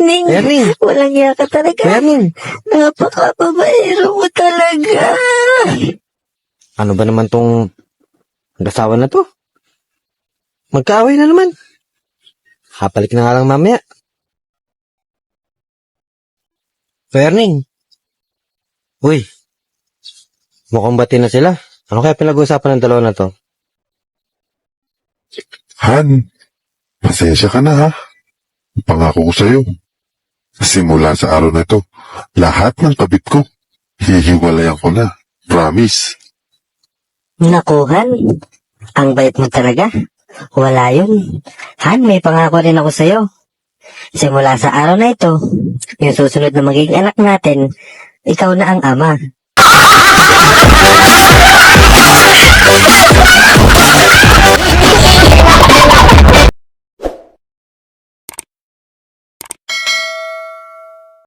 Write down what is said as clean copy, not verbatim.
Ning, Erning! walang iya ka talaga. Erning! Napakababaero mo talaga. Ano ba naman tong mag-asawa na to? Magkaaway na naman. Kapalik na nga lang mamaya. Erning! Uy! Mukhang bati na sila. Ano kaya pinag-uusapan ng dalawa na to? Han, pasensya ka na ha. Pangako ko sa'yo. Simula sa araw na ito, lahat ng kabit ko, hihiwalayan ko na. Promise. Nakuhan, ang bait mo talaga. Wala yun. Han, may pangako rin ako sa'yo. Simula sa araw na ito, yung susunod na magiging anak natin, ikaw na ang ama.